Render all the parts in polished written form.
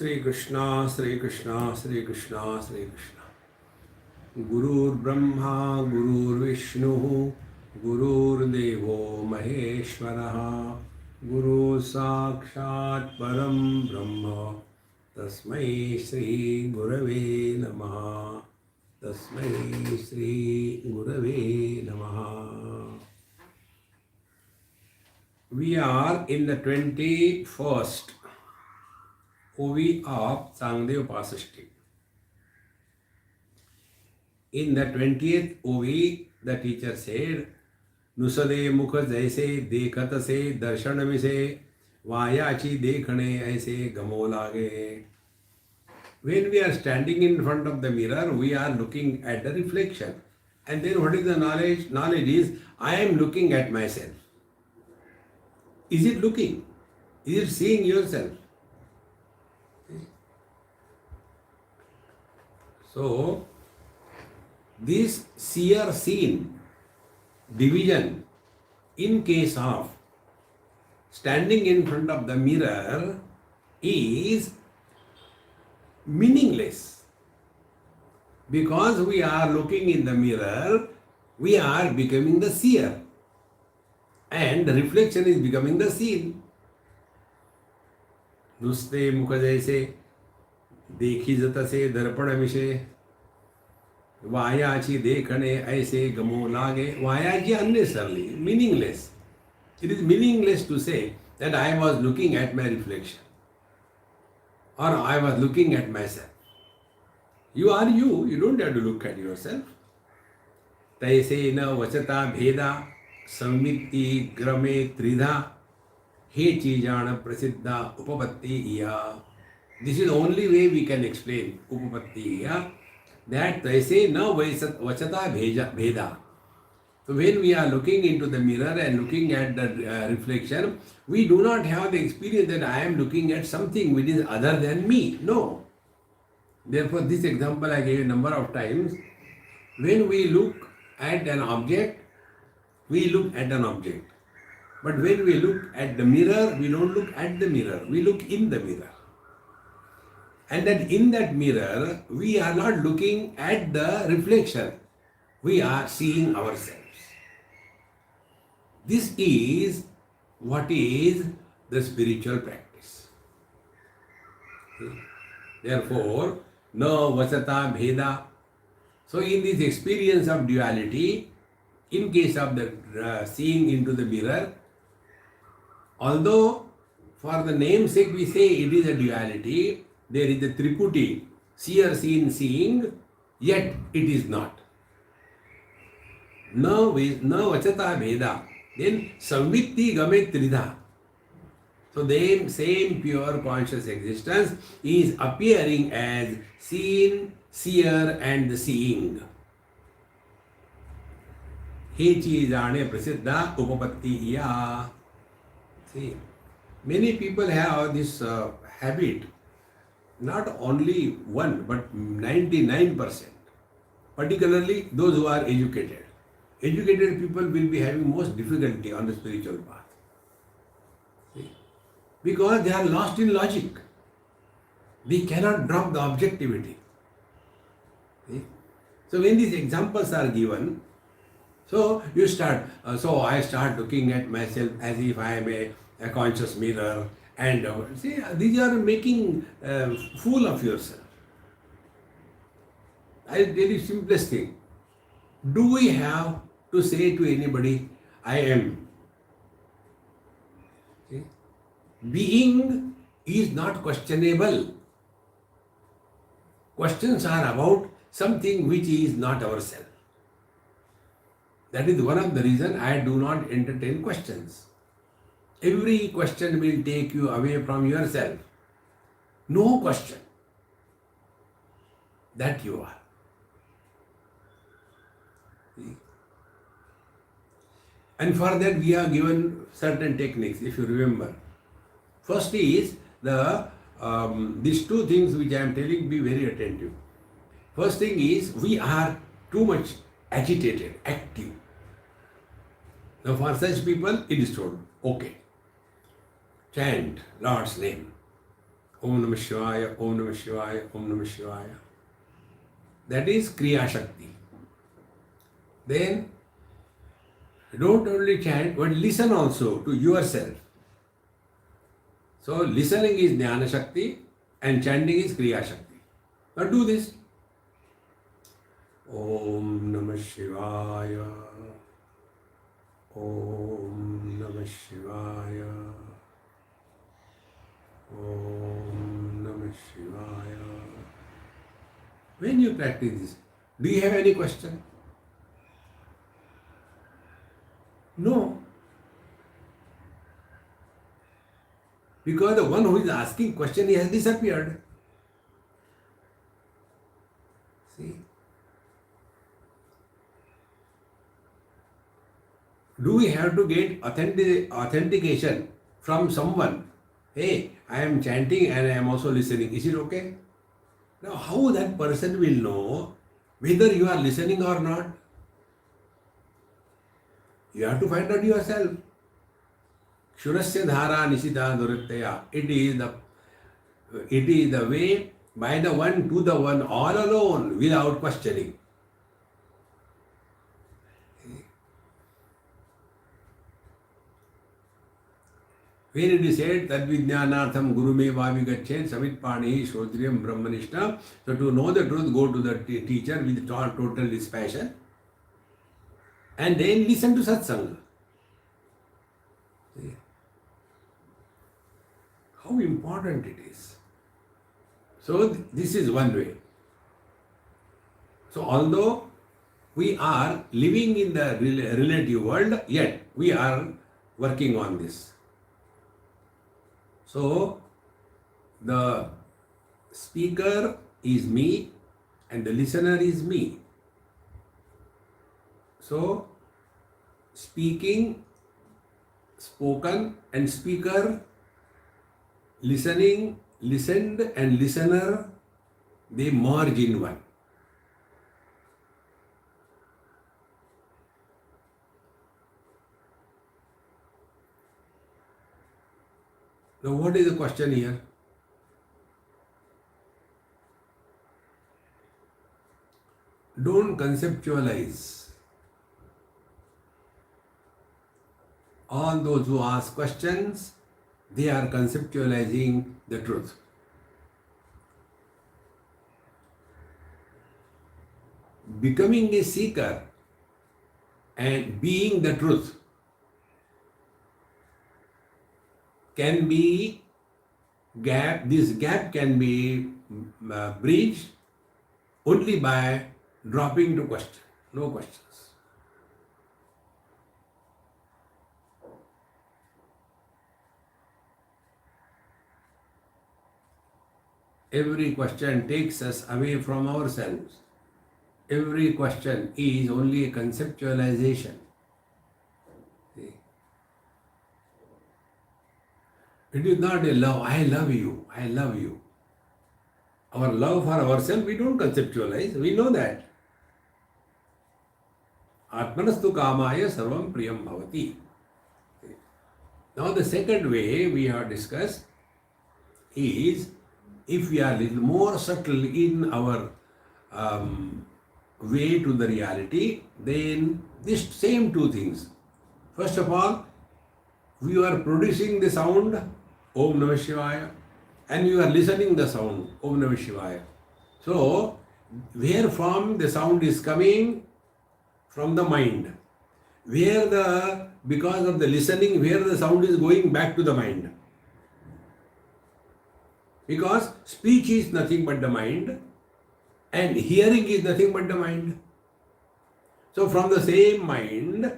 Sri Krishna, Sri Krishna, Sri Krishna, Sri Krishna. Gurur Brahma, Gurur Vishnu, Gurur Devo Maheshwaraha, Guru Sakshat Param Brahma, Tasmai Sri Gurave Namaha, Tasmai Sri Gurave Namaha. We are in the 21st OV of Changadeva Paasashti. In the 20th OV, the teacher said, Nusade mukha jaise dekhat se darshan mise vayachi dekhane aise gamo lage. When we are standing in front of the mirror, we are looking at the reflection. And then what is the knowledge? Knowledge is, I am looking at myself. Is it looking? Is it seeing yourself? So, this seer seen division in case of standing in front of the mirror is meaningless. Because we are looking in the mirror, we are becoming the seer. And the reflection is becoming the seen. Nuste mukha jaise देखी जत से दर्पण विषय वायाची देखने ऐसे गमो लागे. Vayaji unnecessarily, meaningless. It is meaningless to say that I was looking at my reflection or I was looking at myself. You are you. You don't have to look at yourself. तैसे न वचता भेदा संवित्ति ग्रमे त्रिधा हे चीजान प्रसिद्धा उपपत्ति या. This is the only way we can explain Upapatti here, that Taise na vachata bheda. So when we are looking into the mirror and looking at the reflection, we do not have the experience that I am looking at something which is other than me. No. Therefore, this example I gave a number of times. When we look at an object, we look at an object. But when we look at the mirror, we don't look at the mirror. We look in the mirror. And that in that mirror, we are not looking at the reflection. We are seeing ourselves. This is what is the spiritual practice. Therefore, no vachata bheda. So in this experience of duality, in case of the seeing into the mirror, although for the namesake we say it is a duality, there is a triputi, seer, seen, seeing, yet it is not. No vachata bheda. Then samvitti game tridha. So the same pure conscious existence is appearing as seen, seer and the seeing. He chizane prasiddha upapatti ya. See, many people have this habit. Not only one, but 99%. Particularly those who are educated. Educated people will be having most difficulty on the spiritual path. See? Because they are lost in logic. They cannot drop the objectivity. See? So when these examples are given, so you start, so I start looking at myself as if I am a conscious mirror. And see, these are making fool of yourself. I tell you simplest thing. Do we have to say to anybody, I am? See? Being is not questionable. Questions are about something which is not ourself. That is one of the reasons I do not entertain questions. Every question will take you away from yourself. No question that you are. And for that we are given certain techniques, if you remember. First is the these two things which I am telling, be very attentive. First thing is we are too much agitated, active. Now for such people it is told, okay, chant Lord's name. Om Namah Shivaya, Om Namah Shivaya, Om Namah Shivaya. That is Kriya Shakti. Then don't only chant, but listen also to yourself. So listening is Jnana Shakti and chanting is Kriya Shakti. Now do this. Om Namah Shivaya. Om Namah Shivaya. Om Namah Shivaya. When you practice this, do you have any question? No. Because the one who is asking question, he has disappeared. See? Do we have to get authentication from someone? Hey, I am chanting and I am also listening. Is it okay? Now, how that person will know whether you are listening or not? You have to find out yourself. Shurasya dhara nisita duritaya. It is the way by the one to the one, all alone, without questioning. Where it is said, Tadvijnanartham gurume vavigacchen samitpani shodriyam brahmanishta. So to know the truth, go to the teacher with total dispassion and then listen to satsanga. See? How important it is. So this is one way. So although we are living in the relative world, yet we are working on this. So the speaker is me and the listener is me. So speaking, spoken and speaker, listening, listened and listener, they merge in one. Now what is the question here? Don't conceptualize. All those who ask questions, they are conceptualizing the truth. Becoming a seeker and being the truth can be this gap can be bridged only by dropping to question, no questions. Every question takes us away from ourselves. Every question is only a conceptualization. See? It is not a love, I love you, I love you. Our love for ourselves, we don't conceptualize, we know that. Atmanastu kamaya sarvam priyam bhavati. Now the second way we have discussed is, if we are a little more subtle in our way to the reality, then these same two things. First of all, we are producing the sound, Om Namah Shivaya, and you are listening the sound, Om Namah Shivaya. So, where from the sound is coming? From the mind. Because of the listening, where the sound is going back to the mind. Because speech is nothing but the mind and hearing is nothing but the mind. So from the same mind,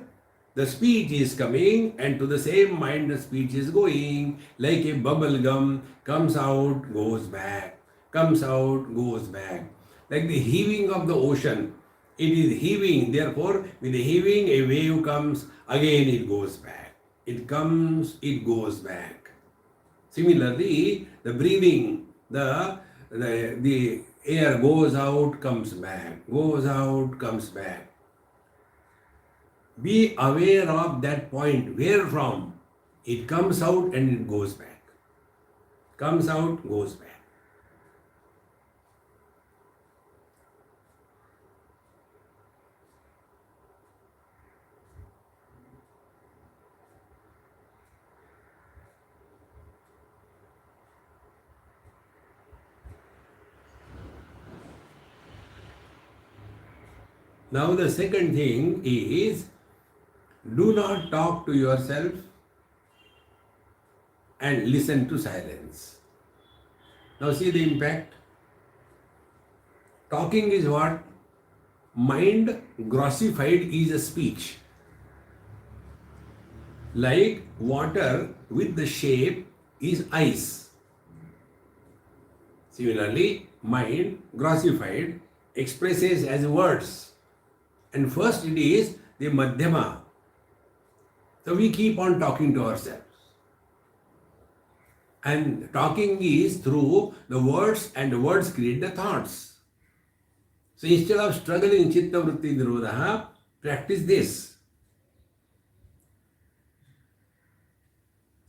the speech is coming and to the same mind the speech is going, like a bubble gum, comes out, goes back, comes out, goes back. Like the heaving of the ocean, it is heaving, therefore with the heaving a wave comes, again it goes back. It comes, it goes back. Similarly, the breathing, the air goes out, comes back, goes out, comes back. Be aware of that point, where from it comes out and it goes back. comes out, goes back. Now the second thing is, do not talk to yourself and listen to silence. Now see the impact. Talking is what? Mind grossified is a speech. Like water with the shape is ice. Similarly, mind grossified expresses as words. And first it is the madhyama. So we keep on talking to ourselves. And talking is through the words, and the words create the thoughts. So instead of struggling chitta vritti nirodha, practice this.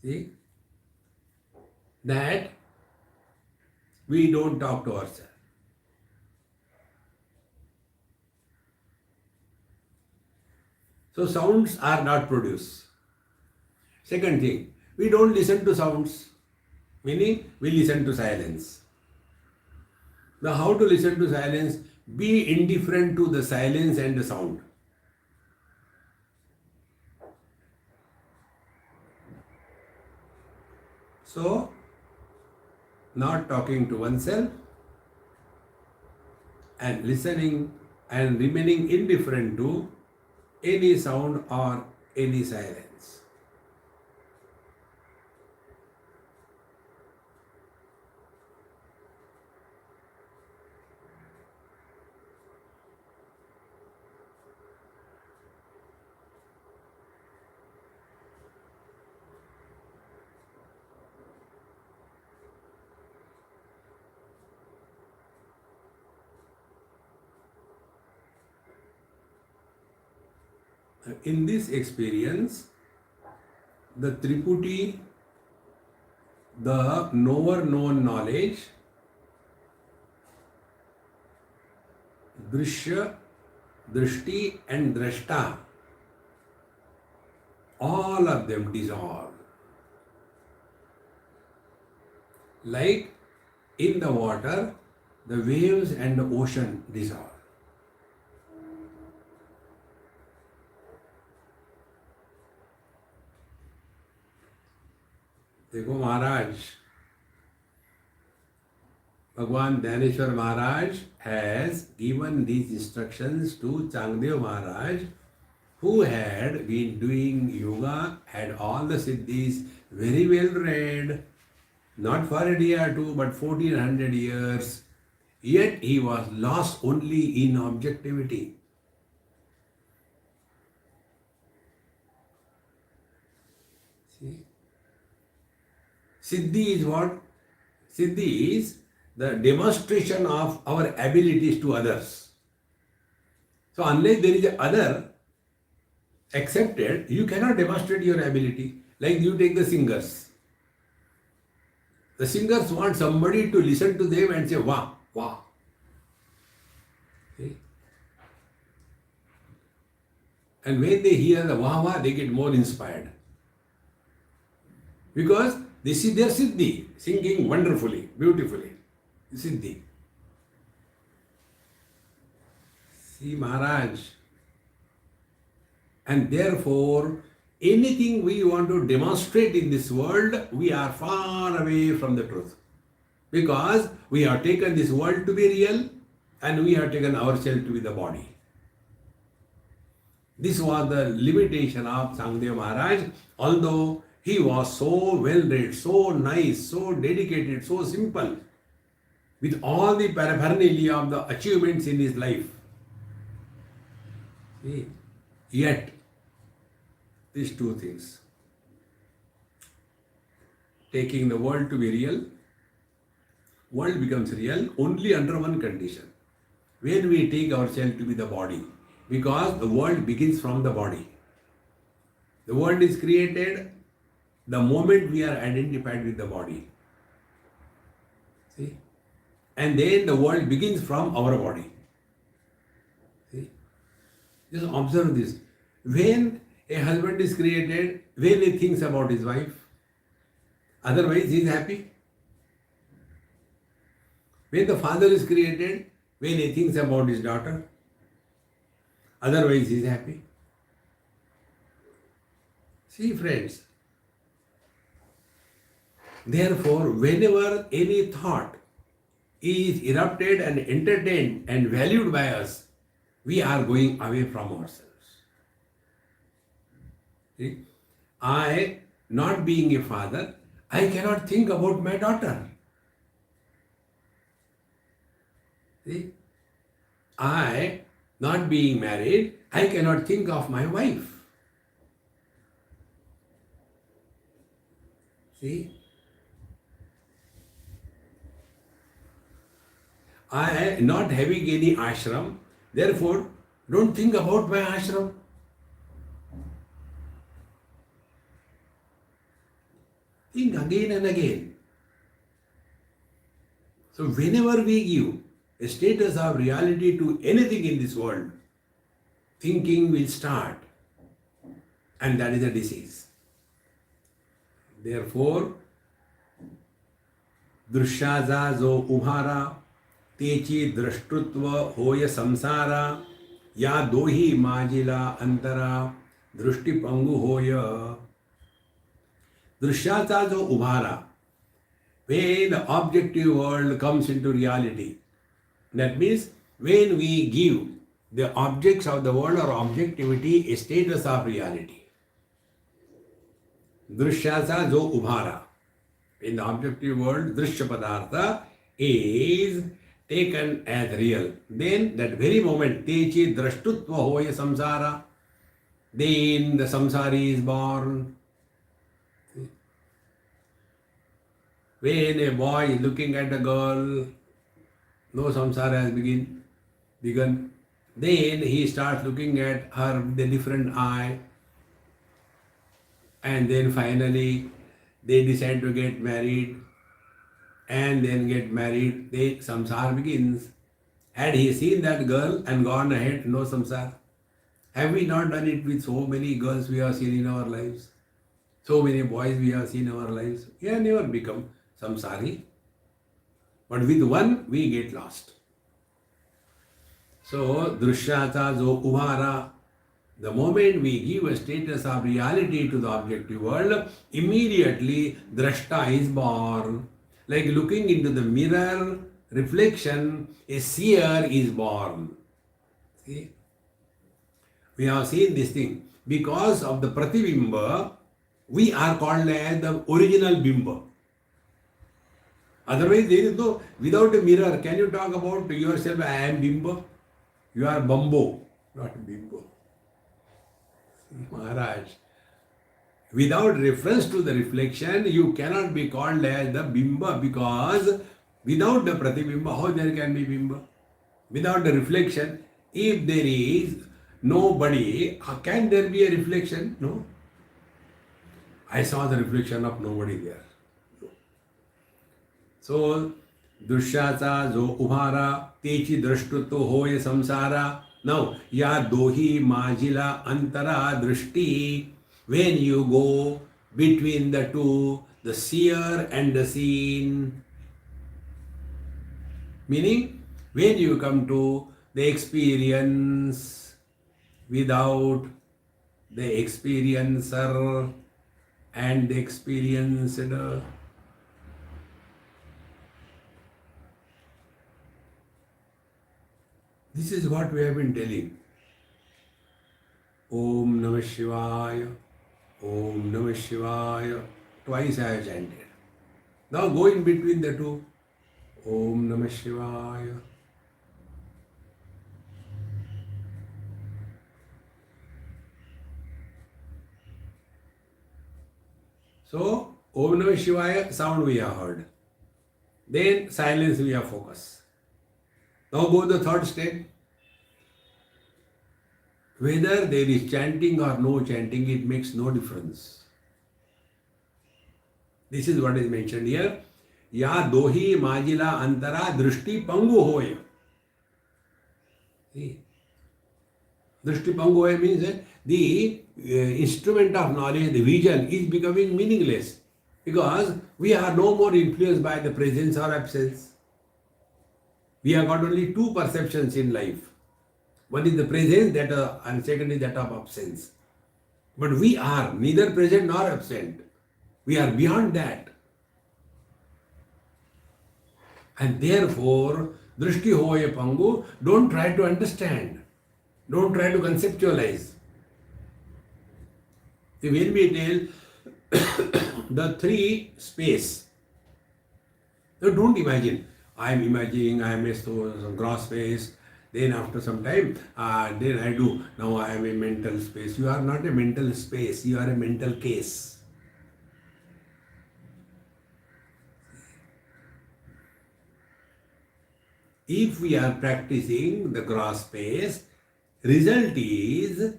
See? That we don't talk to ourselves. So sounds are not produced. Second thing, we don't listen to sounds, meaning we listen to silence. Now how to listen to silence? Be indifferent to the silence and the sound. So, not talking to oneself and listening and remaining indifferent to any sound or any silence. In this experience, the Triputi, the knower known knowledge, Drishya, Drishti and Drashta, all of them dissolve. Like in the water, the waves and the ocean dissolve. देखो महाराज, भगवान Dhaneshwar Maharaj has given these instructions to Changadeva Maharaj, who had been doing yoga, had all the siddhis, very well read, not for a day or two, but 1400 years. Yet he was lost only in objectivity. See? Siddhi is what? Siddhi is the demonstration of our abilities to others. So unless there is a other accepted, you cannot demonstrate your ability. Like you take the singers. The singers want somebody to listen to them and say, wow, wow. See? And when they hear the wah wah, they get more inspired. Because this is their siddhi, singing wonderfully, beautifully. Siddhi. See Maharaj. And therefore, anything we want to demonstrate in this world, we are far away from the truth. Because we have taken this world to be real and we have taken ourselves to be the body. This was the limitation of Changadeva Maharaj, although he was so well read, so nice, so dedicated, so simple, with all the paraphernalia of the achievements in his life. See? Yet, these two things, taking the world to be real, world becomes real only under one condition, when we take ourselves to be the body, because the world begins from the body. The world is created the moment we are identified with the body. See? And then the world begins from our body. See? Just observe this. When a husband is created, when he thinks about his wife, otherwise he is happy. When the father is created, when he thinks about his daughter, otherwise he is happy. See, friends, therefore, whenever any thought is erupted and entertained and valued by us, we are going away from ourselves. See? I, not being a father, I cannot think about my daughter. See? I, not being married, I cannot think of my wife. See? I, not having any ashram, therefore, don't think about my ashram. Think again and again. So whenever we give a status of reality to anything in this world, thinking will start, and that is a disease. Therefore, दृश्याचा जो उभारा तेची द्रष्टृत्व होय संसारा या दोही माजिला अंतरा दृष्टिपंगु होय. दृश्याचा जो उभारा, when the objective world comes into reality, that means when we give the objects of the world or objectivity a status of reality. Drishyacha jo ubhara. In the objective world, drishya padartha is taken as real. Then that very moment, techi drashtutva hoya samsara. Then the samsari is born. When a boy is looking at a girl, no samsara has begun. Then he starts looking at her with a different eye. And then finally, they decide to get married. And then get married, the samsara begins. Had he seen that girl and gone ahead, no samsara? Have we not done it with so many girls we have seen in our lives? So many boys we have seen in our lives. We have never become samsari. But with one, we get lost. So, drushyata jo ubhara. The moment we give a status of reality to the objective world, immediately drashta is born. Like looking into the mirror reflection, a seer is born. See? We have seen this thing. Because of the pratibimba, we are called as the original bimba. Otherwise, there is no, without a mirror, can you talk about yourself, I am bimba? You are bambo, not bimbo. Maharaj, without reference to the reflection, you cannot be called as the bimba, because without the pratibimba, how there can be bimba? Without the reflection, if there is nobody, can there be a reflection? No. I saw the reflection of nobody there. No. So, दुष्याचा जो उभारा तेची दृष्टुत्व होय samsara. Now, ya dohi majila antara drishti. When you go between the two, the seer and the seen. Meaning, when you come to the experience without the experiencer and the experienced. This is what we have been telling. Om Namah Shivaya, Om Namah Shivaya. Twice I have chanted. Now go in between the two. Om Namah Shivaya. So, Om Namah Shivaya, sound we have heard. Then silence we have focus. Now go to the third step. Whether there is chanting or no chanting, it makes no difference. This is what is mentioned here. या दोही माजिला अंतरा दृष्टि पंगु होय. See, Drishti Pangu hoy means that the instrument of knowledge, the vision is becoming meaningless because we are no more influenced by the presence or absence. We have got only two perceptions in life. One is the presence and second is that of absence. But we are neither present nor absent. We are beyond that. And therefore, Drishti Hoya Pangu, don't try to understand. Don't try to conceptualize. See, when we tell the three space, so don't imagine. I am imagining I am a some gross space. Then after some time, then I do. Now I am a mental space. You are not a mental space. You are a mental case. If we are practicing the gross space, result is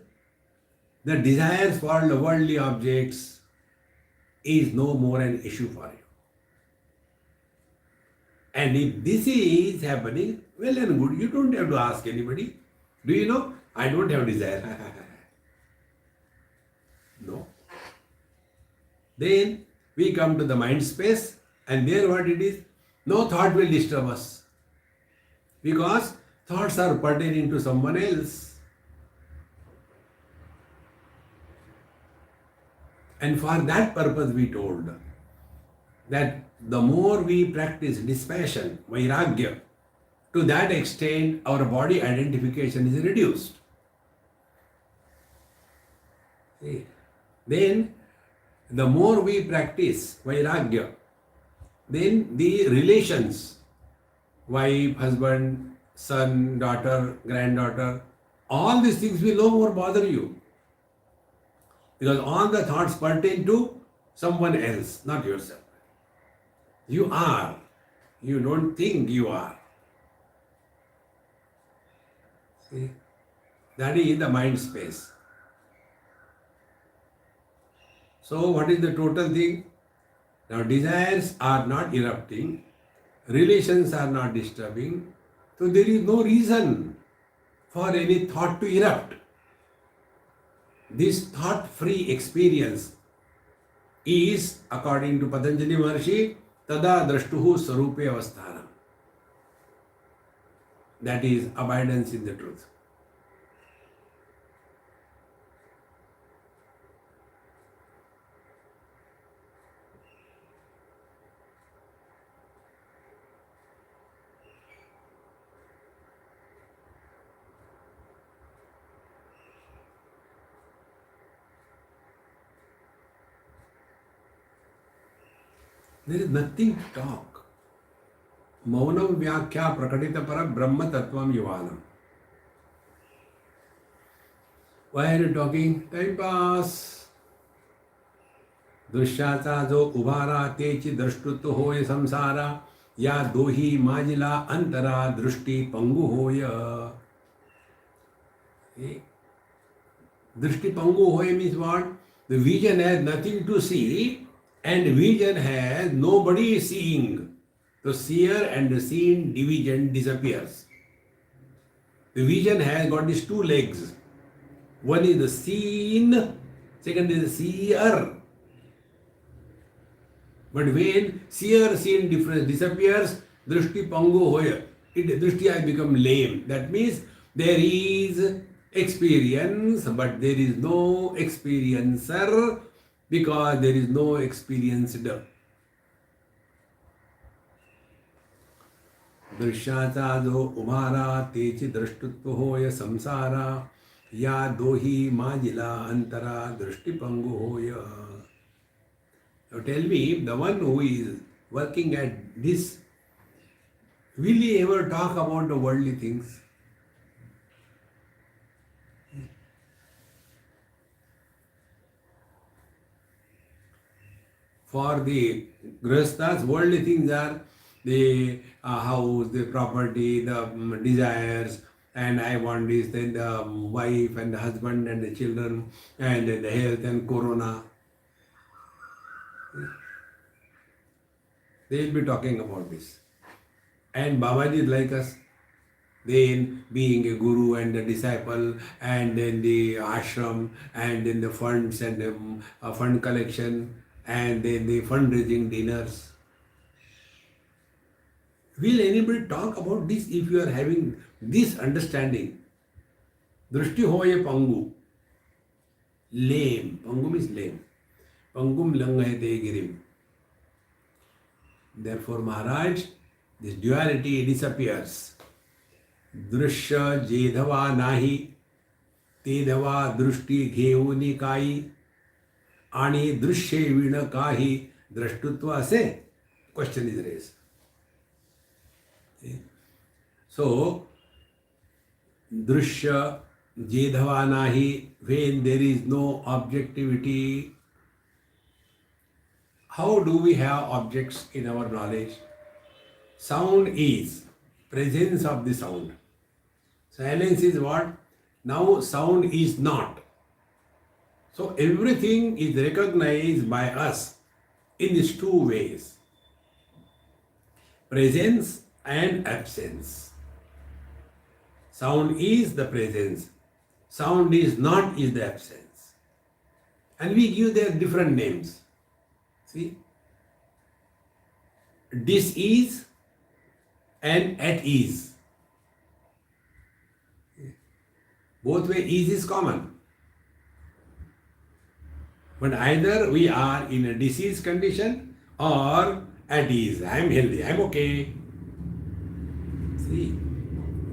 the desires for the worldly objects is no more an issue for you. And if this is happening, well and good, you don't have to ask anybody. Do you know? I don't have desire. No. Then we come to the mind space, and there what it is? No thought will disturb us. Because thoughts are pertaining to someone else. And for that purpose we told that the more we practice dispassion, vairagya, to that extent our body identification is reduced. See? Then the more we practice vairagya, then the relations, wife, husband, son, daughter, granddaughter, all these things will no more bother you. Because all the thoughts pertain to someone else, not yourself. You are. You don't think you are. See? That is the mind space. So what is the total thing? Now desires are not erupting, relations are not disturbing, so there is no reason for any thought to erupt. This thought-free experience is, according to Patanjali Maharshi, tada drashtuhu sarupe avasthanam. That is abidance in the truth. There is nothing to talk. Maunam vyakya prakatita para brahma tattvam yuvanam. Why are you talking? Time pass. दृश्याचा जो उभारा तेची द्रष्टृत्व होय संसारा या दोही माजिला अंतरा दृष्टि पंगु होय. Drishti Pangu Hoy means what? The vision has nothing to see and vision has nobody seeing. The seer and the seen division disappears. The vision has got these two legs. One is the seen, second is the seer. But when seer seen difference disappears, Drishti Pangu Hoy, Drishti has become lame. That means there is experience, but there is no experiencer because there is no experienced. दृश्याचा जो उभारा तेची द्रष्टृत्व होय संसारा या दोही माजिला अंतरा दृष्टि पंगु होय. Now tell me, the one who is working at this, will he ever talk about the worldly things? For the grihasthas, worldly things are the house, the property, the desires, and I want this, then the wife and the husband and the children, and the health and corona. They will be talking about this. And Babaji is like us. Then being a guru and a disciple, and then the ashram, and then the funds and the fund collection, and then the fundraising dinners. Will anybody talk about this if you are having this understanding? Drishti hoye pangu. Lame. Pangu means lame. Pangum langayate girim. Therefore, Maharaj, this duality disappears. Drishya jedhava nahi, tedhava drushti घेऊनी काही, आणि दृश्ये विण काही द्रष्टुत्व असे. Question is raised. So, drishya jedhava nahi, when there is no objectivity, how do we have objects in our knowledge? Sound is presence of the sound. Silence is what? Now sound is not. So everything is recognized by us in these two ways. Presence and absence. Sound is the presence. Sound is not is the absence. And we give their different names. See? Dis-ease and at ease. Both way ease is common. But either we are in a disease condition or at ease. I am healthy, I am okay. See,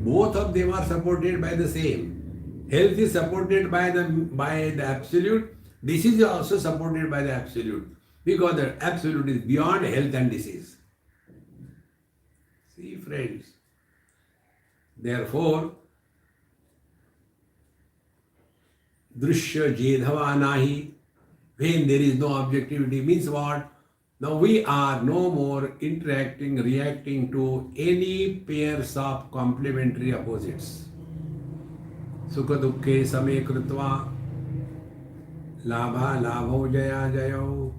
both of them are supported by the same. Health is supported by the absolute. Disease is also supported by the absolute. Because the absolute is beyond health and disease. See, friends. Therefore, drishya jedhava nahi, when there is no objectivity, means what? Now we are no more interacting, reacting to any pairs of complementary opposites. Sukha dukkhe same krutva, labha labho jaya jayo.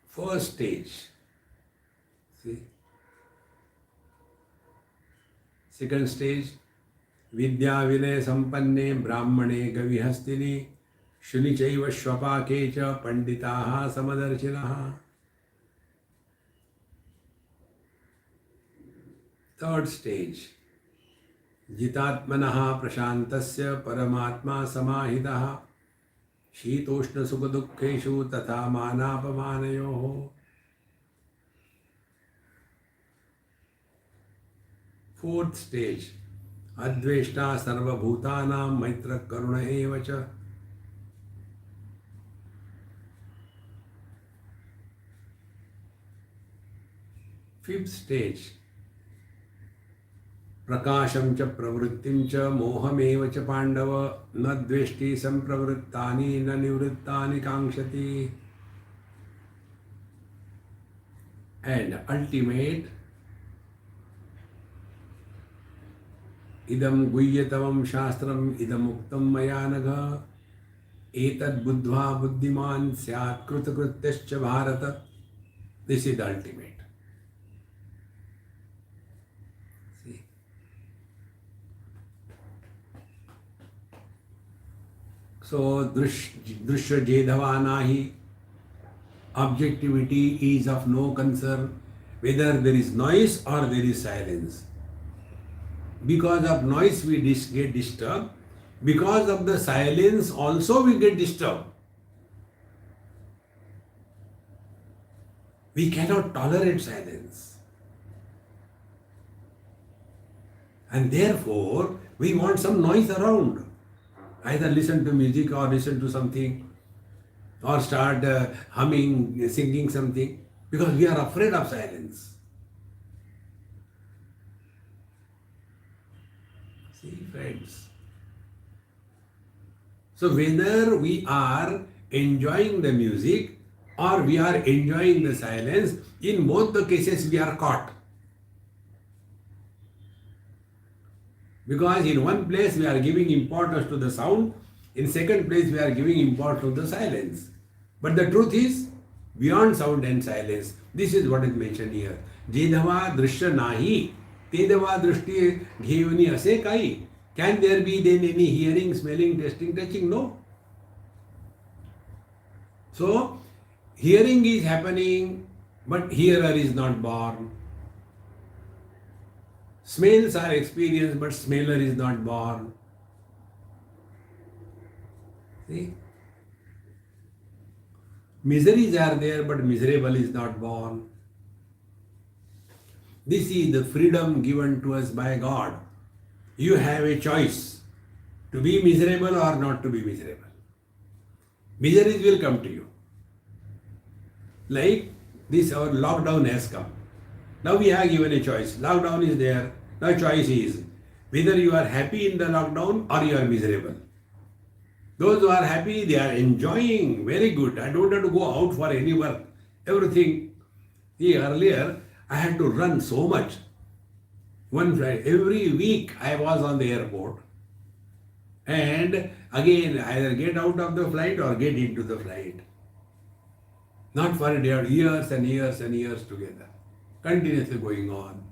First stage. See? Second stage. Vidya vinay sampanne brahmane gavihastini shunichaiva shvapake cha panditaha samadarshinaha. Third stage. Jitatmanaha prashantasya paramatma samahitaha शीतोष्ण सुख दुखेषु तथा मानापमानयोः. Fourth stage. अद्वेष्टा सर्वभूतानां मैत्र करुण एव च. Fifth stage. प्रकाशं च प्रवृत्तिं च मोहमेव च पांडव न द्वेष्टि संप्रवृत्तानि न निवृत्तानि कांक्षति. And ultimate, idam guhyatavam shastram idam uktam maya nagha etad buddhva buddhiman syat krutकृत्यश्च bharata. This is the ultimate. So, drishya jedhava nahi, objectivity is of no concern, whether there is noise or there is silence. Because of noise we get disturbed, because of the silence also we get disturbed. We cannot tolerate silence. And therefore, we want some noise around. Either listen to music or listen to something or start humming, singing something, because we are afraid of silence. See, friends. So whether we are enjoying the music or we are enjoying the silence, in both the cases we are caught. Because in one place we are giving importance to the sound, In second place, we are giving importance to the silence. But the truth is, beyond sound and silence, this is what is mentioned here. Jedhava drishya nahi, tedava drishti ghevani ase kai. Can there be then any hearing, smelling, tasting, touching? No. So, hearing is happening, but hearer is not born. Smells are experienced, but smeller is not born. See? Miseries are there, but miserable is not born. This is the freedom given to us by God. You have a choice to be miserable or not to be miserable. Miseries will come to you. Like this, our lockdown has come. Now we have given a choice. Lockdown is there. Now choice is whether you are happy in the lockdown or you are miserable. Those who are happy, they are enjoying. Very good. I don't have to go out for any work. Everything. See, earlier I had to run so much. One flight. Every week I was on the airport. And again, either get out of the flight or get into the flight. Not for a day, years and years and years together. Continuously going on.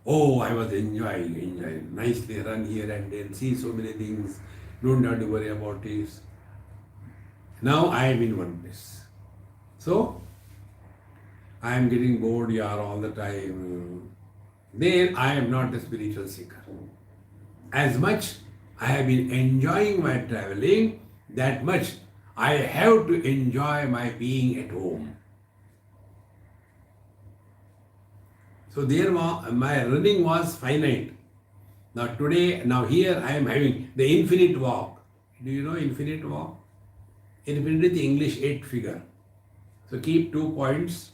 Oh, I was enjoying. Nicely run here and then, see so many things. Don't have to worry about this. Now I am in one place. So, I am getting bored here all the time. Then I am not a spiritual seeker. As much I have been enjoying my traveling, that much I have to enjoy my being at home. So there my running was finite. Now today, now here I am having the infinite walk. Do you know infinite walk? Infinite is English 8 figure. So keep 2 points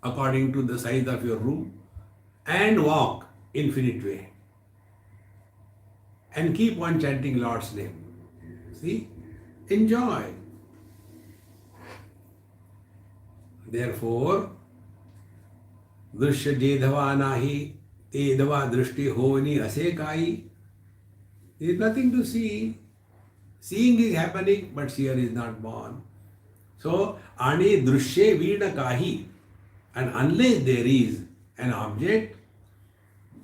according to the size of your room and walk infinite way. And keep on chanting Lord's name. See? Enjoy. Therefore, Drishya jedhava nahi, tedava drishti honi ase kai. There is nothing to see. Seeing is happening, but seer is not born. So, ane drishye vida kahi. And unless there is an object,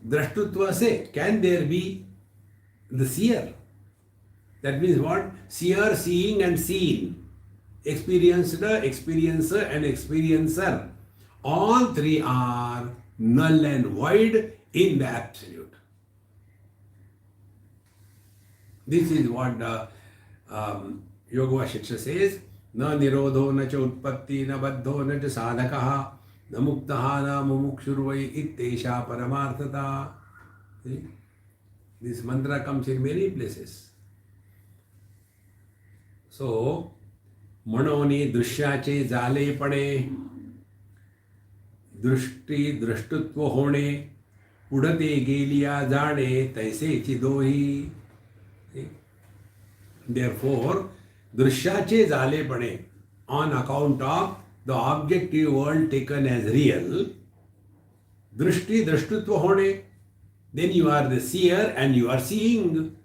drashtutva se, can there be the seer? That means what? Seer, seeing and seen. Experiencer, experiencer and experiencer. All three are null and void in the absolute. This is what the Yoga Shiksha says. Na nirodho na cha utpatti na baddho na cha sadhakaha na muktaha na mumukshurvai ittesha paramarthata. This mantra comes in many places. So, मनोनी दृश्याचे जाले पडे, दृष्टी दृष्टत्व होणे, उडते गेलिया जाणे, तैसेची दोही. Therefore, दृश्याचे जाले पडे, on account of the objective world taken as real, दृष्टि दृष्टत्व होणे, then you are the seer and you are seeing.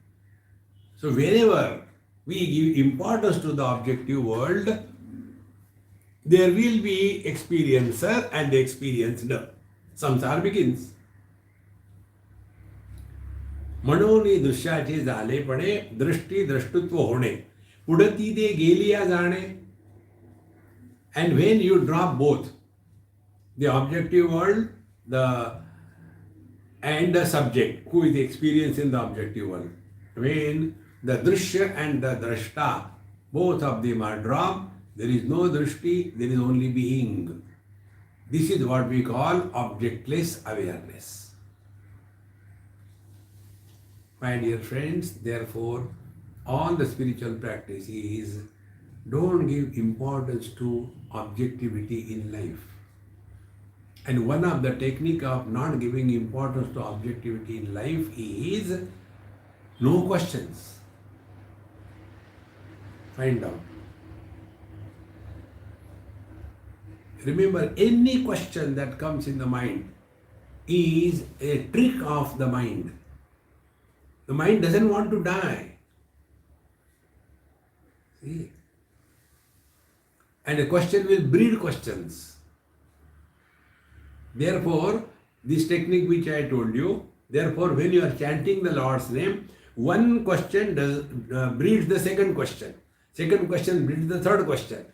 So wherever we give importance to the objective world, there will be experiencer and experienced. Samsara begins. मनोनी दृश्याचे झाले पडे, दृष्टी दृष्टत्व होणे, उडती दे गेलिया जाणे. And when you drop both, the objective world, and the subject who is experiencing the objective world, when the drishya and the drashta, both of them are dropped, there is no drishti, there is only being. This is what we call objectless awareness. My dear friends, therefore, all the spiritual practice is don't give importance to objectivity in life. And one of the technique of not giving importance to objectivity in life is no questions. Find out. Remember, any question that comes in the mind is a trick of the mind. The mind doesn't want to die. See? And a question will breed questions. Therefore, this technique which I told you, therefore when you are chanting the Lord's name, one question breeds the second question. Second question breeds the third question.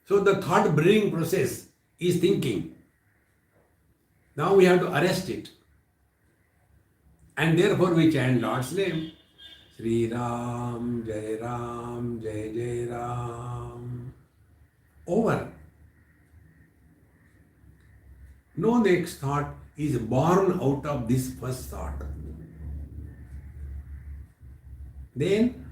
So the thought breeding process is thinking. Now we have to arrest it. And therefore we chant Lord's name. Sri Ram, Jai Ram, Jai Jai Ram. Over. No next thought is born out of this first thought. Then,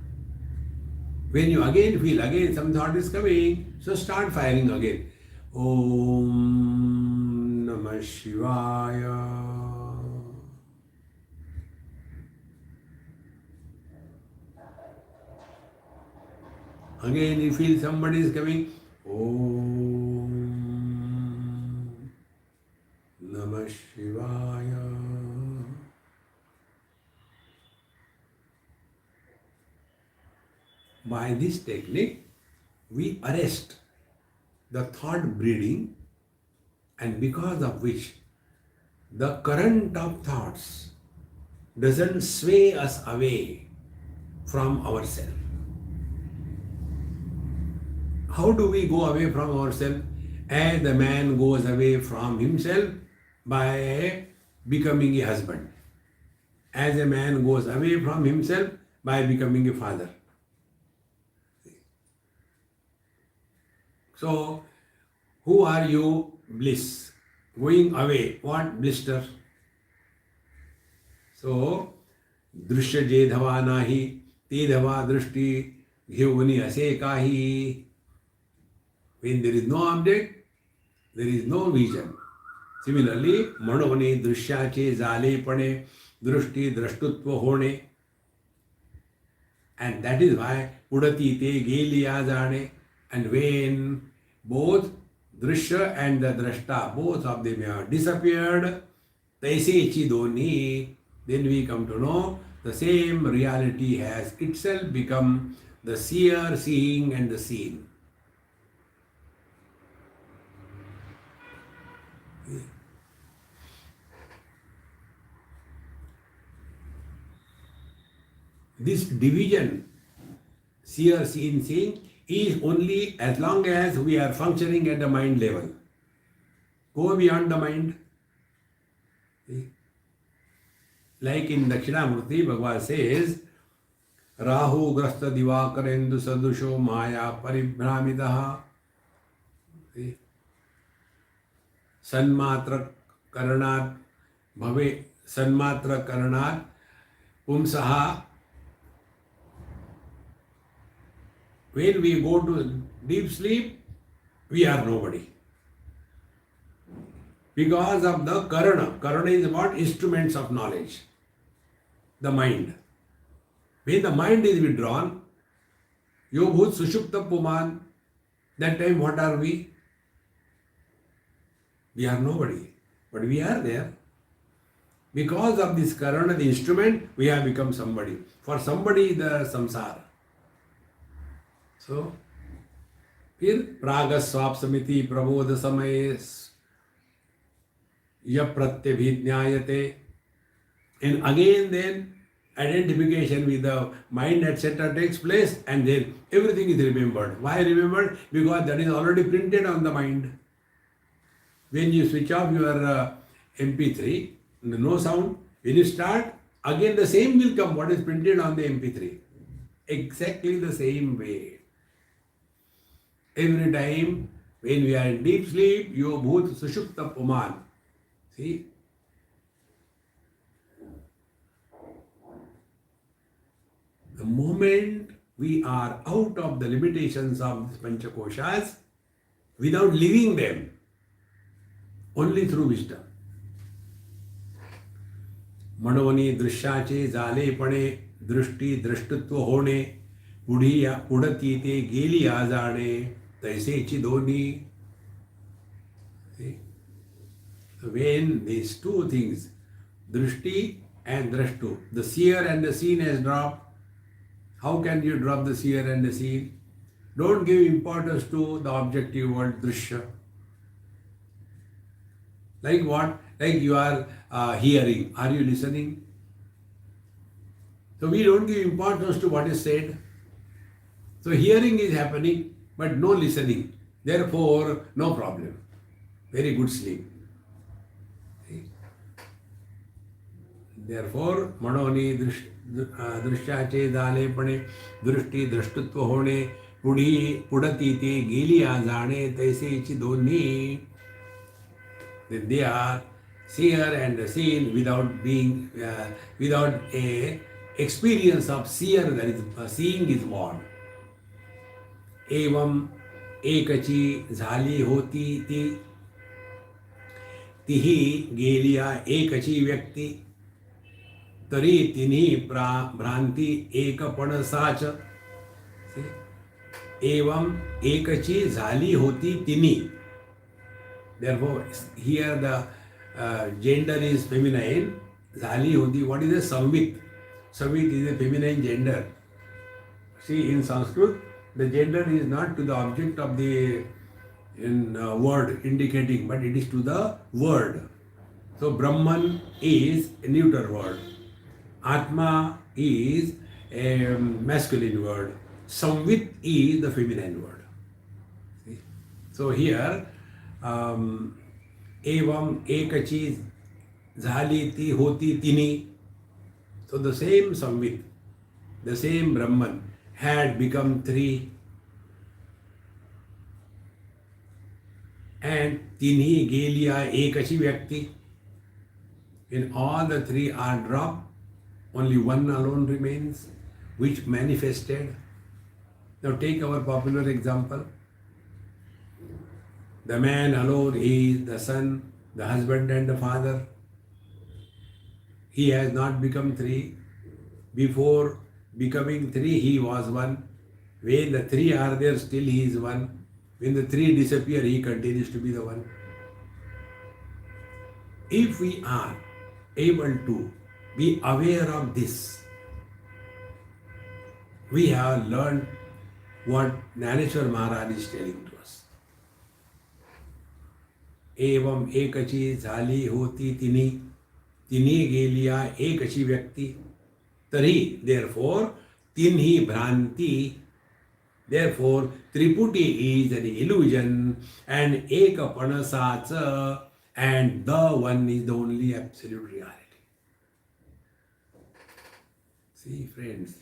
when you again feel again some thought is coming, so start firing again. Om Namah Shivaya. Again you feel somebody is coming. Om Namah Shivaya. By this technique, we arrest the thought breeding, and because of which the current of thoughts doesn't sway us away from ourselves. How do we go away from ourselves? As the man goes away from himself by becoming a husband. As a man goes away from himself by becoming a father. So, who are you? Bliss. Going away. What? Blister. So, दृश्य जे धवा नाही ते धवा दृष्टि घेऊनी असे काही. When there is no object, there is no vision. Similarly, मनोने दृश्याचे झालेपणे दृष्टी द्रष्टुत्व होणे. And that is why उडती ते गेली या जाणे. And when both drishya and the drashta, both of them have disappeared, taisechi doni, then we come to know the same reality has itself become the seer, seeing and the seen. This division, seer, seen, seeing, is only as long as we are functioning at the mind level. Go beyond the mind. See? Like in Dakshinamurti, Bhagavan says, Rahu grasta divakarendu sadusho maya paribhramidaha. Sanmatra karanat bhave sanmatra karanat pumsaha. When we go to deep sleep, we are nobody. Because of the karana. Karana is what? Instruments of knowledge. The mind. When the mind is withdrawn, Yobhut Sushupta Puman, that time what are we? We are nobody. But we are there. Because of this karana, the instrument, we have become somebody. For somebody, the samsara. So, फिर प्रागस्वाप समिति प्रबोध समय यह प्रत्यभिज्ञायते, and again then identification with the mind etc. takes place, and then everything is remembered. Why remembered? Because that is already printed on the mind. When you switch off your MP3, no sound, when you start, again the same will come what is printed on the MP3. Exactly the same way. Every time when we are in deep sleep, yo bhut sushupta puman. See? The moment we are out of the limitations of the Panchakoshas, without leaving them, only through wisdom. मनोनी दृश्याचे झालेपणे दृष्टी द्रष्टुत्व होणे पुढती ते गेली आ जाणे तैसेची दोन्ही. When these two things, drishti and drashtu, the seer and the seen has dropped, how can you drop the seer and the seen? Don't give importance to the objective world, drishya. Like what? Like you are hearing. Are you listening? So we don't give importance to what is said. So hearing is happening, but no listening. Therefore, no problem. Very good sleep. Therefore, मनोनी दृश्याचे झालेपणे दृष्टी दृष्टत्व होणे पुढती ते गेली जाणे तैसेची दोन्ही. They are seer and seen without a experience of seer, that is seeing is born. एवं एकची झाली होती तीही गेलिया एकची व्यक्ती तरी तिन्ही भ्रांती एकपण साच. एवं एकची झाली होती तिन्ही. Therefore, here the gender is feminine. झाली होती. What is a samvit? Samvit is a feminine gender. See, in Sanskrit, the gender is not to the object of the word indicating, but it is to the word. So, Brahman is a neuter word. Atma is a masculine word. Samvit is the feminine word. See? So, here, एवं एकची झाली ती होती तिन्ही. So the same Samvit, the same Brahman had become three, and tinhi गेलिया एकची व्यक्ति. When all the three are dropped, only one alone remains, which manifested. Now take our popular example. The man alone is the son, the husband and the father. He has not become three. Before becoming three, he was one. When the three are there, still he is one. When the three disappear, he continues to be the one. If we are able to be aware of this, we have learned what Jnaneshwar Maharaj is telling to us. एवं एकची झाली होती तिन्ही गेलिया एकची व्यक्ति तरी. Therefore, तिन्ही भ्रांति. Therefore, Triputi is an illusion and ekapana sacha, and the one is the only absolute reality. See, friends.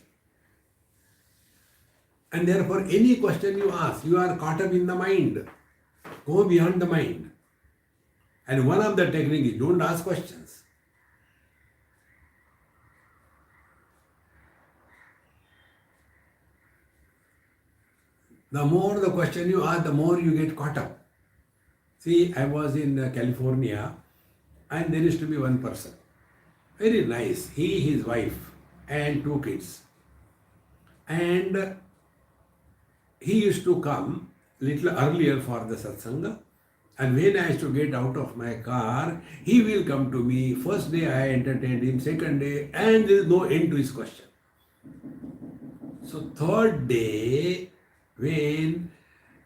And therefore, any question you ask, you are caught up in the mind. Go beyond the mind. And one of the techniques is don't ask questions. The more the question you ask, the more you get caught up. See, I was in California, and there used to be one person. Very nice. He, his wife, and 2 kids. And he used to come little earlier for the satsanga. And when I used to get out of my car, he will come to me. First day I entertained him, second day, and there is no end to his question. So third day, when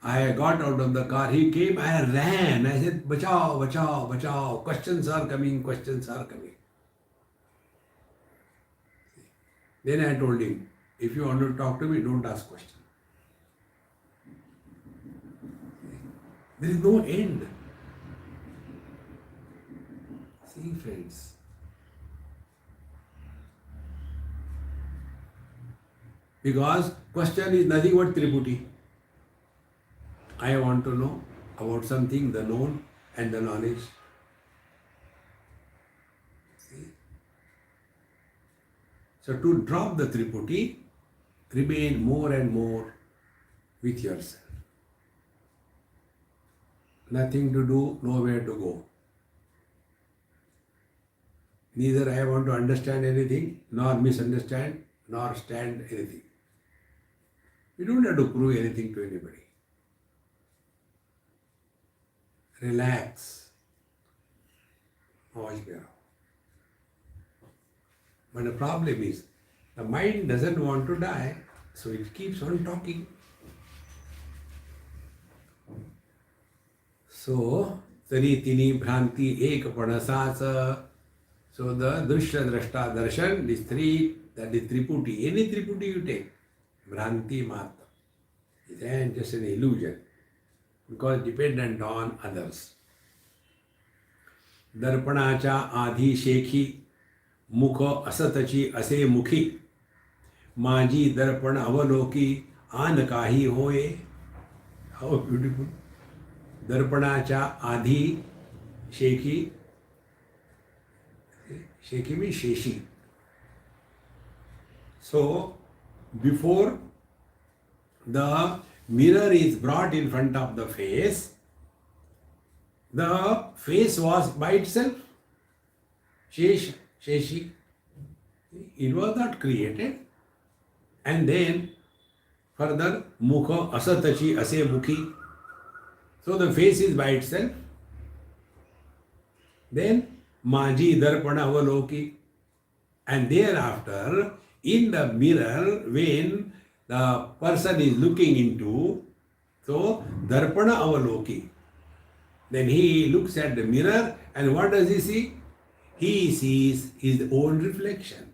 I got out of the car, he came, I ran. I said, bachao, bachao, bachao. Questions are coming, questions are coming. Then I told him, if you want to talk to me, don't ask questions. There is no end. See, friends. Because question is nothing but Triputi. I want to know about something, the known and the knowledge. See? So to drop the Triputi, remain more and more with yourself. Nothing to do, nowhere to go. Neither I want to understand anything, nor misunderstand, nor stand anything. You don't have to prove anything to anybody. Relax. But the problem is, the mind doesn't want to die, so it keeps on talking. So, tari tini bhranti ek panasasa. So the drishya drashta darshan, these three, that is triputi. Any triputi you take, bhranti matra. It's just an illusion because dependent on others. दर्पणाच्या आधी शेखी मुख असतची असे मुखी माझी दर्पण अवलोकी आन काही होय. हाऊ beautiful. दर्पणाच्या आधी शेखी, शेखी means Sheshi. So before the mirror is brought in front of the face was by itself. Sheshi. It was not created. And then further, mukha asatachi ase mukhi. So the face is by itself. Then maji darpana avaloki. And thereafter, in the mirror, when the person is looking into, so darpana avaloki. Then he looks at the mirror and what does he see? He sees his own reflection.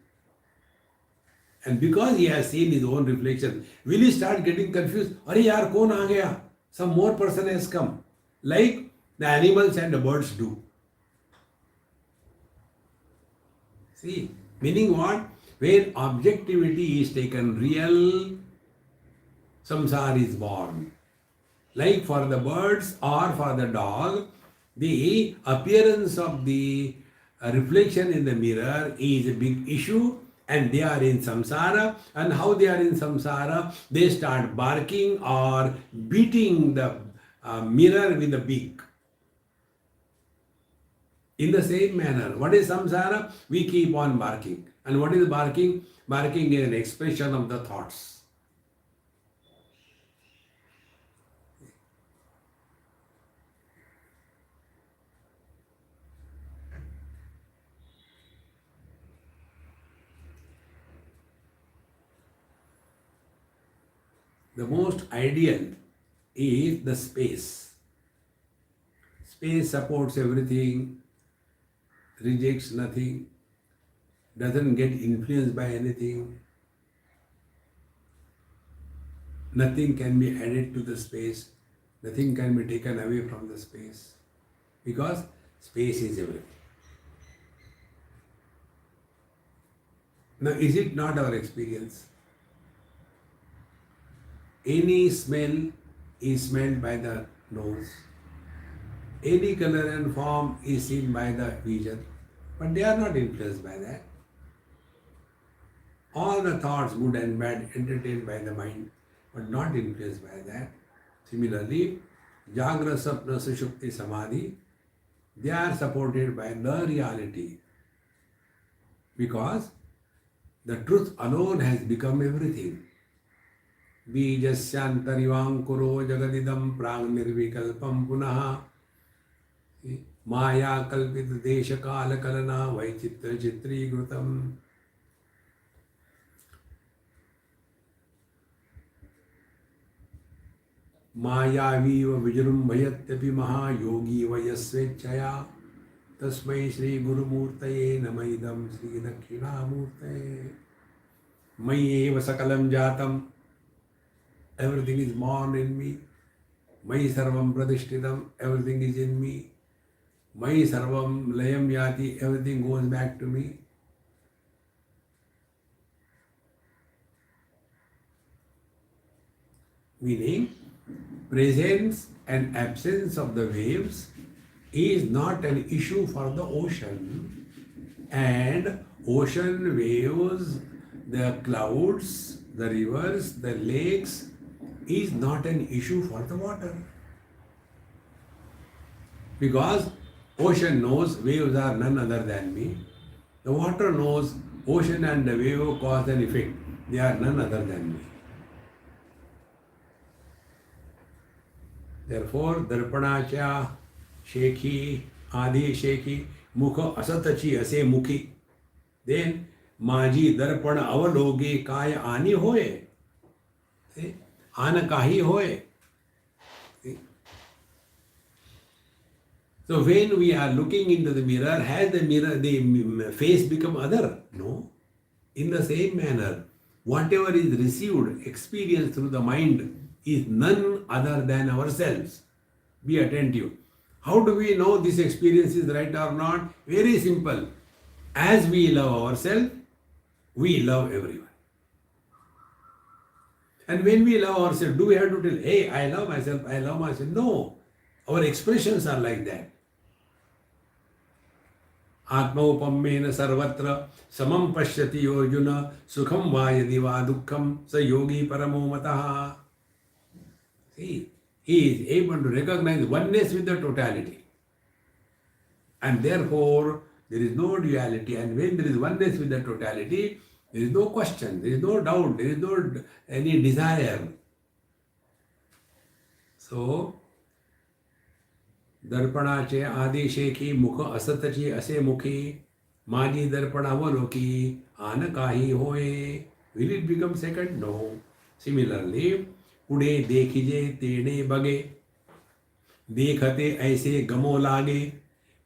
And because he has seen his own reflection, will he start getting confused? Arey yaar, kaun aa gaya? Some more person has come. Like the animals and the birds do. See, meaning what? When objectivity is taken real, samsara is born. Like for the birds or for the dog, the appearance of the reflection in the mirror is a big issue and they are in samsara. And how they are in samsara? They start barking or beating the mirror with the beak. In the same manner, what is samsara? We keep on barking. And what is barking? Barking is an expression of the thoughts. The most ideal is the space. Space supports everything, rejects nothing, doesn't get influenced by anything. Nothing can be added to the space. Nothing can be taken away from the space. Because space is everything. Now, is it not our experience? Any smell is smelled by the nose. Any color and form is seen by the vision. But they are not influenced by that. All the thoughts, good and bad, entertained by the mind, but not influenced by that. Similarly, Jagra, Sapna, Sushupti, Samadhi, they are supported by the reality. Because the truth alone has become everything. बीजस्यांतरिवांकुरो जगदिदं प्रांग निर्विकल्पं पुनः माया कल्पित देश काल कलना वैचित्र चित्रीकृतम्. मायावीव विजृंभयत्यपि महायोगी वयस्वेच्छया तस्मै श्री गुरुमूर्तये नमः इदं श्री दक्षिणामूर्तये. मय्येव सकलं जातम्. Everything is born in me. Mai sarvam pradishtitam. Everything is in me. Mai sarvam layam yati. Everything goes back to me. Meaning, presence and absence of the waves is not an issue for the ocean. And ocean waves, the clouds, the rivers, the lakes, is not an issue for the water. Because ocean knows waves are none other than me. The water knows ocean and the wave cause and effect. They are none other than me. Therefore, darpanacha shekhi, adi shekhi, mukha asatachi ase mukhi. Then, maji darpana avaloge kaya ani hoye. आन काही होय. So when we are looking into the mirror, has the face become other? No. In the same manner, whatever is received, experienced through the mind is none other than ourselves. Be attentive. How do we know this experience is right or not? Very simple. As we love ourselves, we love everyone. And when we love ourselves, do we have to tell, hey, I love myself, I love myself? No. Our expressions are like that. आत्मौपम्येन सर्वत्र समं पश्यति अर्जुन सुखं वा यदि वा दुःखं स योगी परमो मतः. See, he is able to recognize oneness with the totality. And therefore, there is no duality. And when there is oneness with the totality, there is no question, there is no doubt, there is no any desire. So, दर्पणाचे आदेशेखी मुख असतची असे मुखी माझी दर्पणावलोकी आन काही होय. Will it become second? No. Similarly पुढे देखिजे तेणे बगे देखते ऐसे गमो लागे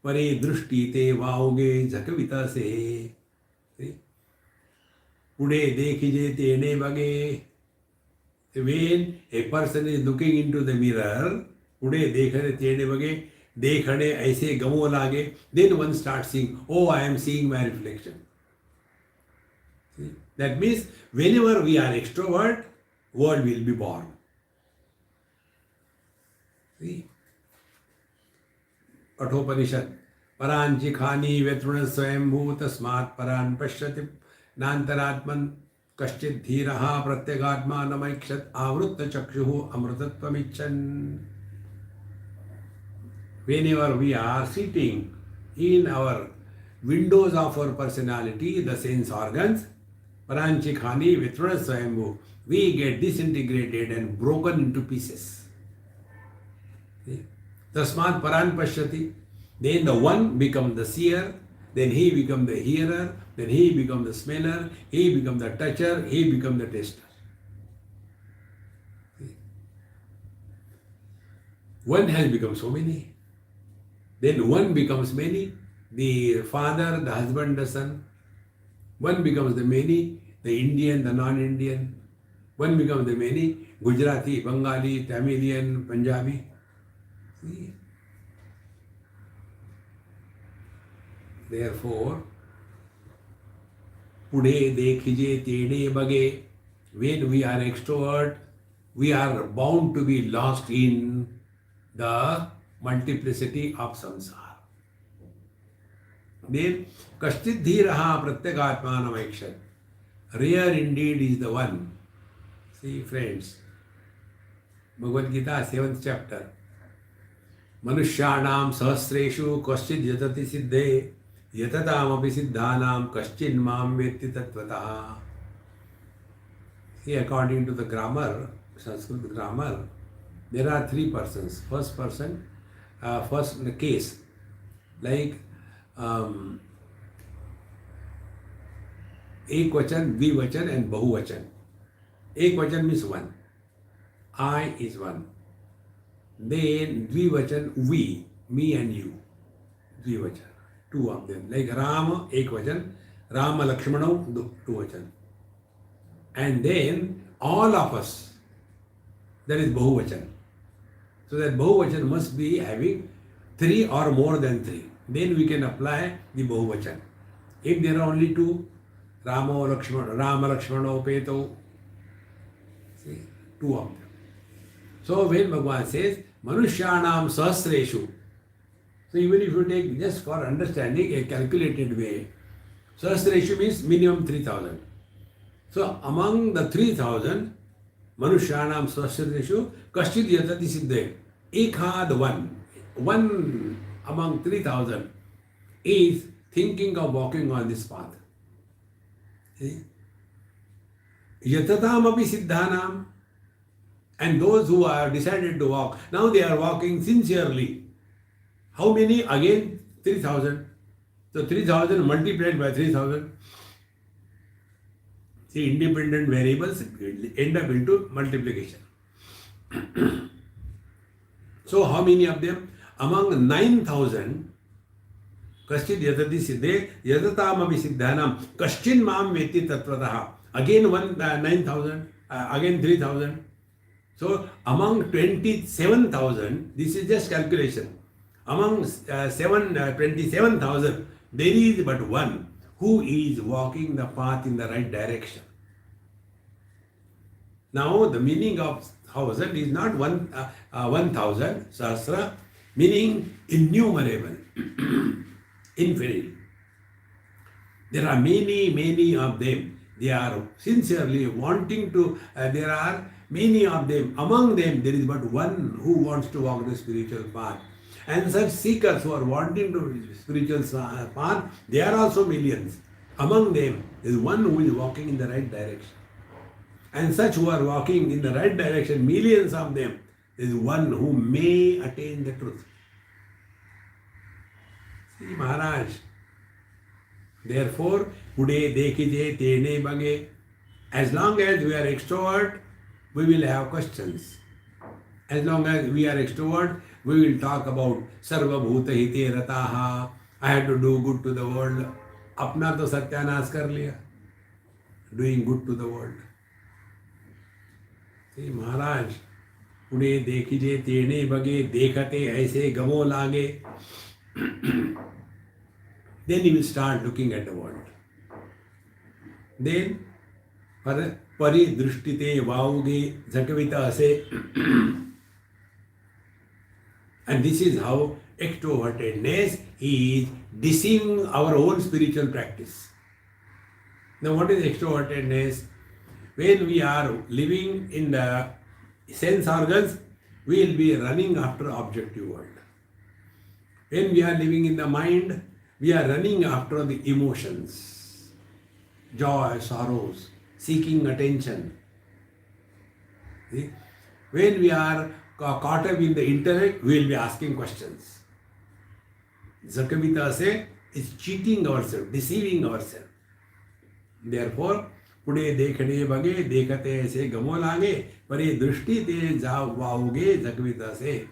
परे दृष्टी ते वावगे झकवितसे. पुढे देखिजे तेणे बगे. When a person is looking into the mirror, पुढे देखने तेणे बगे देखने ऐसे गमो लागे, then one starts seeing, oh, I am seeing my reflection. See? That means whenever we are extrovert, world will be born. See? Kathopanishad परांचि खानी व्यतृण स्वयंभू तस्मात् परान् पश्यति नान्तरात्मन् कश्चित् धीरः प्रत्यगात्मा नमैक्षत आवृत्त चक्षुः अमृतत्वमिच्छन्. Whenever we are sitting in our windows of our personality, the sense organs, paranchi khani vitrana swayambhu, we get disintegrated and broken into pieces. Tasmat paran pashyati. Then the one becomes the seer, then he becomes the hearer, then he becomes the smeller, he becomes the toucher, he becomes the taster. One has become so many. Then one becomes many, the father, the husband, the son. One becomes the many, the Indian, the non-Indian. One becomes the many, Gujarati, Bengali, Tamilian, Punjabi. See? Therefore, पुढे देखिजे तेणे बगे. When we are extrovert, we are bound to be lost in the multiplicity of samsara. Then, kashchit dhiraha pratyekatmanam aikshat. Rare indeed is the one. See, friends, Bhagavad Gita, 7th chapter. Manushyanam sahasreshu kashchit yatati siddhe yatatam api siddhanam kashchit mam vetti tattvataha. See, according to the grammar, Sanskrit grammar, there are three persons. First person, first case, like ekvachan, dvivachan and bahuvachan. Ekvachan means one. I is one. Then dvivachan, we, me and you. Dvivachan, two of them. Like Rama, ekvachan, Rama Lakshmana, two vachan. And then all of us, that is bahuvachan. So that bahuvachan must be having three or more than three. Then we can apply the bahuvachan. If there are only two, Rama Lakshmana Peto, see, two of them. So when Bhagavan says, Manushyanam sahasreshu, so even if you take just for understanding a calculated way, sahasreshu means minimum 3,000. So among the 3,000, Manushyanam sahasreshu kashchit yatati siddhe. Ekhad one among 3,000 is thinking of walking on this path. Yatatam api siddhanam. And those who have decided to walk, now they are walking sincerely. How many? Again 3,000. So 3,000 multiplied by 3,000. See, independent variables end up into multiplication. So how many of them? among 9,000, Kaschid yatati siddhe yatatam abhisiddhanam kaschin mam veti tattvataha. Again 9,000, again 3,000. So among 27,000, this is just calculation. Among 27,000, there is but one who is walking the path in the right direction. Now the meaning of 1,000 is not 1,000, sahasra, meaning innumerable, infinite. There are many of them. They are sincerely wanting to, there are many of them. Among them, there is but one who wants to walk the spiritual path. And such seekers who are wanting to spiritual path, they are also millions. Among them, there is one who is walking in the right direction. And such who are walking in the right direction, millions of them, there is one who may attain the truth. See, Maharaj. Therefore, Ude Dekije Tene Bage. As long as we are extrovert, we will have questions. As long as we are extrovert, we will talk about Sarva Bhuta Hite Rataha. I had to do good to the world. Apna to satyanas kar liya. Doing good to the world. See, Maharaj, Ude Dekije Tene Bage, Dekhate Aise Gamo Lage. Then he will start looking at the world. Then, Pari Drishtite Vauge Zakavita Ase. And this is how extrovertedness is deceiving our own spiritual practice. Now, what is extrovertedness? When we are living in the sense organs, we will be running after objective world. When we are living in the mind, we are running after the emotions, joy, sorrows, seeking attention. See? When we are caught up in the intellect, we will be asking questions. Zakavita say is cheating ourselves, deceiving ourselves. Therefore, Pude dekhane bage, dekhate se gamo lage, pare drishti te vaoge, Zakavita say.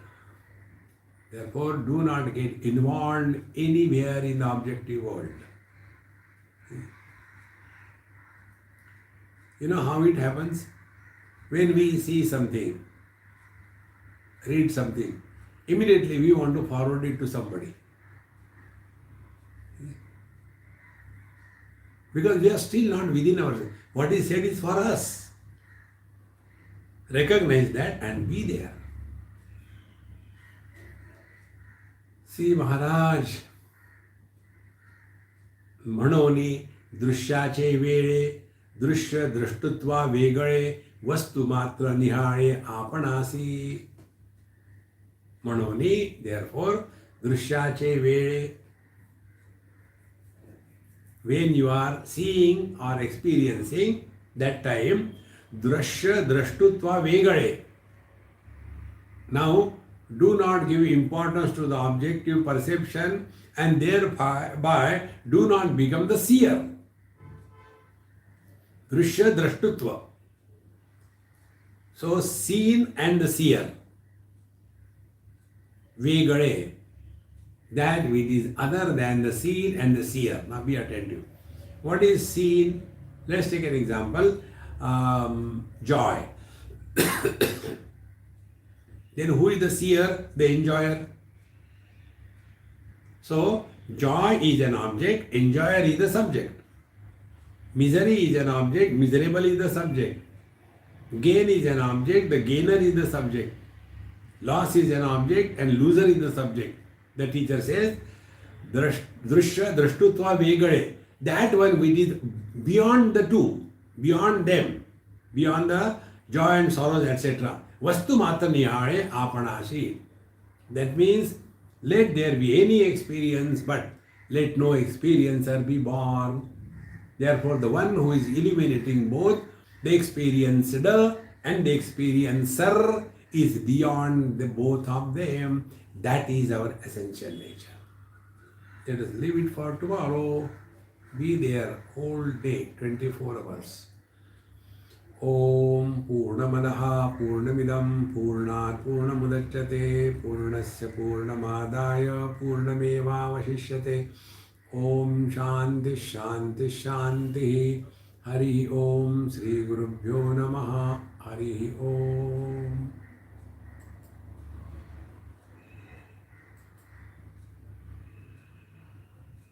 Therefore, do not get involved anywhere in the objective world. You know how it happens? When we see something, read something, immediately we want to forward it to somebody. Because we are still not within ourselves. What is said is for us. Recognize that and be there. See, Maharaj, म्हणोनी दृश्याचे वेळे दृश्य दृष्टुत्वा वेगळे वस्तु मात्र निहाळे आपणासी. म्हणोनी, therefore, दृश्याचे वेळे, when you are seeing or experiencing, that time, drashya drashtutva vegale. Now, do not give importance to the objective perception and thereby do not become the seer. Drishya drashtutva. So, seen and the seer. Vegale. That which is other than the seen and the seer. Now be attentive. What is seen? Let's take an example. Joy. Then who is the seer? The enjoyer. So, joy is an object, enjoyer is the subject. Misery is an object, miserable is the subject. Gain is an object, the gainer is the subject. Loss is an object and loser is the subject. The teacher says, Drishya Drishtutva Vegale. That one which is beyond the two, beyond them, beyond the joy and sorrows, etc. Vastu Matra Nihare Apanashi. That means, let there be any experience, but let no experiencer be born. Therefore, the one who is eliminating both the experienced and the experiencer is beyond the both of them. That is our essential nature. Let us leave it for tomorrow. Be there whole day, 24 hours. ॐ पूर्णमदः पूर्णमिदं पूर्णात् पूर्णमुदच्यते पूर्णस्य पूर्णमादाय पूर्णमेवावशिष्यते ॐ शान्तिः शान्तिः शान्तिः हरिः ॐ श्रीगुरुभ्यो नमः हरिः ॐ